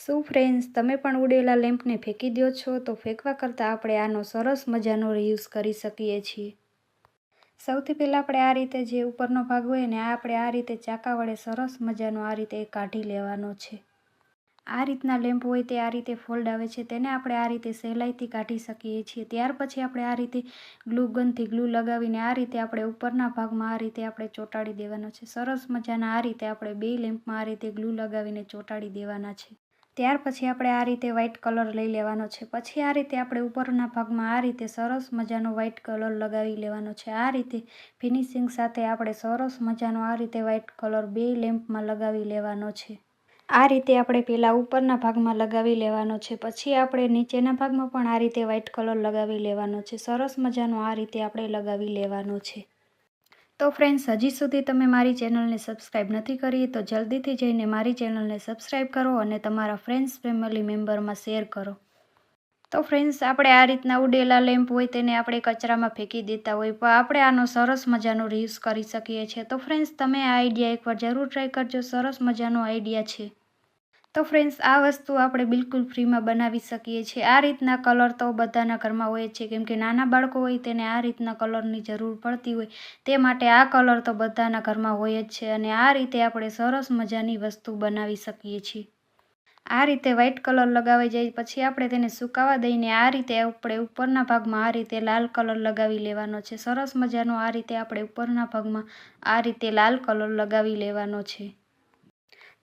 શું ફ્રેન્ડ્સ, તમે પણ ઉડેલા લેમ્પને ફેંકી દો છો? તો ફેંકવા કરતાં આપણે આનો સરસ મજાનો રીયુઝ કરી શકીએ છીએ. સૌથી પહેલાં આપણે આ રીતે જે ઉપરનો ભાગ હોય ને આપણે આ રીતે ચાકા વડે સરસ મજાનો આ રીતે કાઢી લેવાનો છે. આ રીતના લેમ્પ હોય તે આ રીતે ફોલ્ડ આવે છે, તેને આપણે આ રીતે સહેલાઈથી કાઢી શકીએ છીએ. ત્યાર પછી આપણે આ રીતે ગ્લુ ગનથી ગ્લુ લગાવીને આ રીતે આપણે ઉપરના ભાગમાં આ રીતે આપણે ચોંટાડી દેવાનો છે. સરસ મજાના આ રીતે આપણે બે લેમ્પમાં આ રીતે ગ્લુ લગાવીને ચોંટાડી દેવાના છે. ત્યાર પછી આપણે આ રીતે વ્હાઇટ કલર લઈ લેવાનો છે. પછી આ રીતે આપણે ઉપરના ભાગમાં આ રીતે સરસ મજાનો વ્હાઇટ કલર લગાવી લેવાનો છે. આ રીતે ફિનિશિંગ સાથે આપણે સરસ મજાનો આ રીતે વ્હાઇટ કલર બે લેમ્પમાં લગાવી લેવાનો છે. આ રીતે આપણે પહેલાં ઉપરના ભાગમાં લગાવી લેવાનો છે. પછી આપણે નીચેના ભાગમાં પણ આ રીતે વ્હાઇટ કલર લગાવી લેવાનો છે. સરસ મજાનો આ રીતે આપણે લગાવી લેવાનો છે. તો ફ્રેન્ડ્સ, હજી સુધી તમે મારી ચેનલને સબસ્ક્રાઈબ નથી કરી તો જલ્દીથી જઈને મારી ચેનલને સબસ્ક્રાઈબ કરો અને તમારા ફ્રેન્ડ્સ ફેમિલી મેમ્બરમાં શેર કરો. તો ફ્રેન્ડ્સ, આપણે આ રીતના ઉડેલા લેમ્પ હોય તેને આપણે કચરામાં ફેંકી દેતા હોય, પણ આપણે આનો સરસ મજાનો રીયુઝ કરી શકીએ છીએ. તો ફ્રેન્ડ્સ, તમે આ આઈડિયા એકવાર જરૂર ટ્રાય કરજો. સરસ મજાનો આઈડિયા છે. તો ફ્રેન્ડ્સ, આ વસ્તુ આપણે બિલકુલ ફ્રીમાં બનાવી શકીએ છીએ. આ રીતના કલર તો બધાના ઘરમાં હોય છે, કેમ કે નાના બાળકો હોય તેને આ રીતના કલરની જરૂર પડતી હોય, તે માટે આ કલર તો બધાના ઘરમાં હોય જ છે. અને આ રીતે આપણે સરસ મજાની વસ્તુ બનાવી શકીએ છીએ. આ રીતે વ્હાઇટ કલર લગાવી જાય પછી આપણે તેને સુકાવા દઈને આ રીતે આપણે ઉપરના ભાગમાં આ રીતે લાલ કલર લગાવી લેવાનો છે. સરસ મજાનો આ રીતે આપણે ઉપરના ભાગમાં આ રીતે લાલ કલર લગાવી લેવાનો છે.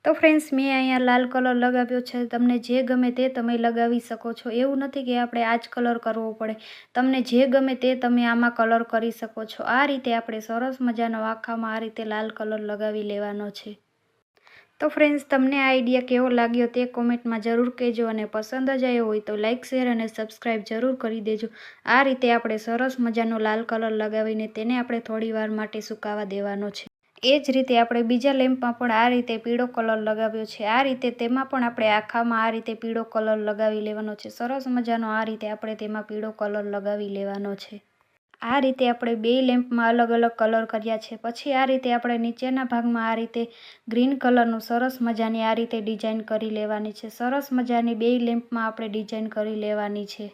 તો ફ્રેન્ડ્સ, મેં અહીંયા લાલ કલર લગાવ્યો છે. તમને જે ગમે તે તમે લગાવી શકો છો. એવું નથી કે આપણે આ જ કલર કરવો પડે. તમને જે ગમે તે તમે આમાં કલર કરી શકો છો. આ રીતે આપણે સરસ મજાનો આખામાં આ રીતે લાલ કલર લગાવી લેવાનો છે. તો ફ્રેન્ડ્સ, તમને આ આઈડિયા કેવો લાગ્યો તે કોમેન્ટમાં જરૂર કહેજો અને પસંદ જ આવ્યો હોય તો લાઇક, શેર અને સબસ્ક્રાઈબ જરૂર કરી દેજો. આ રીતે આપણે સરસ મજાનો લાલ કલર લગાવીને તેને આપણે થોડી વાર માટે સુકાવા દેવાનો છે. એ જ રીતે આપણે બીજા લેમ્પમાં પણ આ રીતે પીળો કલર લગાવ્યો છે. આ રીતે તેમાં પણ આપણે આખામાં આ રીતે પીળો કલર લગાવી લેવાનો છે. સરસ મજાનો આ રીતે આપણે તેમાં પીળો કલર લગાવી લેવાનો છે. આ રીતે આપણે બે લેમ્પમાં અલગ અલગ કલર કર્યા છે. પછી આ રીતે આપણે નીચેના ભાગમાં આ રીતે ગ્રીન કલરનું સરસ મજાની આ રીતે ડિઝાઇન કરી લેવાની છે. સરસ મજાની બે લેમ્પમાં આપણે ડિઝાઇન કરી લેવાની છે.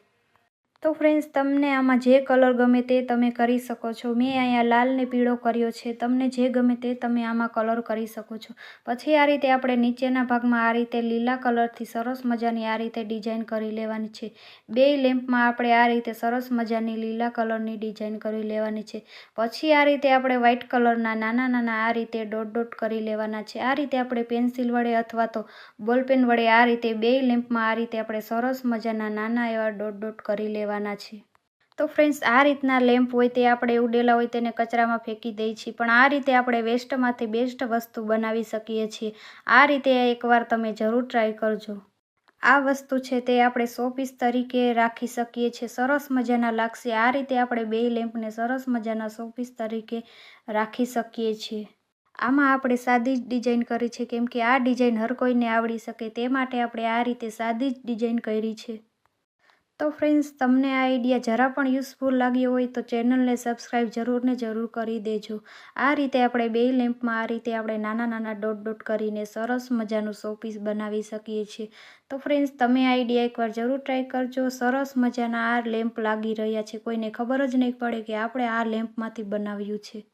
તો ફ્રેન્ડ્સ, તમને આમાં જે કલર ગમે તે તમે કરી શકો છો. મેં અહીંયા લાલ ને પીળો કર્યો છે. તમને જે ગમે તે તમે આમાં કલર કરી શકો છો. પછી આ રીતે આપણે નીચેના ભાગમાં આ રીતે લીલા કલરથી સરસ મજાની આ રીતે ડિઝાઇન કરી લેવાની છે. બે લેમ્પમાં આપણે આ રીતે સરસ મજાની લીલા કલરની ડિઝાઇન કરી લેવાની છે. પછી આ રીતે આપણે વ્હાઇટ કલરના નાના નાના આ રીતે ડોટ ડોટ કરી લેવાના છે. આ રીતે આપણે પેન્સિલ વડે અથવા તો બોલપેન વડે આ રીતે બે લેમ્પમાં આ રીતે આપણે સરસ મજાના નાના એવા ડોટ ડોટ કરી લેવાના છે. તો ફ્રેન્ડ્સ, આ રીતના લેમ્પ હોય તે આપણે ઉડેલા હોય તેને કચરામાં ફેંકી દઈએ છીએ, પણ આ રીતે આપણે વેસ્ટમાંથી બેસ્ટ વસ્તુ બનાવી શકીએ છીએ. આ રીતે એકવાર તમે જરૂર ટ્રાય કરજો. આ વસ્તુ છે તે આપણે શોપીસ તરીકે રાખી શકીએ છીએ. સરસ મજાના લાગશે. આ રીતે આપણે બે લેમ્પને સરસ મજાના શોપીસ તરીકે રાખી શકીએ છીએ. આમાં આપણે સાદી જ ડિઝાઇન કરી છે, કેમ કે આ ડિઝાઇન હર કોઈને આવડી શકે તે માટે આપણે આ રીતે સાદી જ ડિઝાઇન કરી છે. તો ફ્રેન્ડ્સ, તમને આ આઈડિયા જરા પણ યુઝફુલ લાગ્યો હોય તો ચેનલને સબસ્ક્રાઈબ જરૂર ને જરૂર કરી દેજો. આ રીતે આપણે બે લેમ્પમાં આ રીતે આપણે નાના નાના ડોટ ડોટ કરીને સરસ મજાનું શોપીસ બનાવી શકીએ છીએ. તો ફ્રેન્ડ્સ, તમે આ આઈડિયા એકવાર જરૂર ટ્રાય કરજો. સરસ મજાના આ લેમ્પ લાગી રહ્યા છે. કોઈને ખબર જ નહીં પડે કે આપણે આ લેમ્પમાંથી બનાવ્યું છે.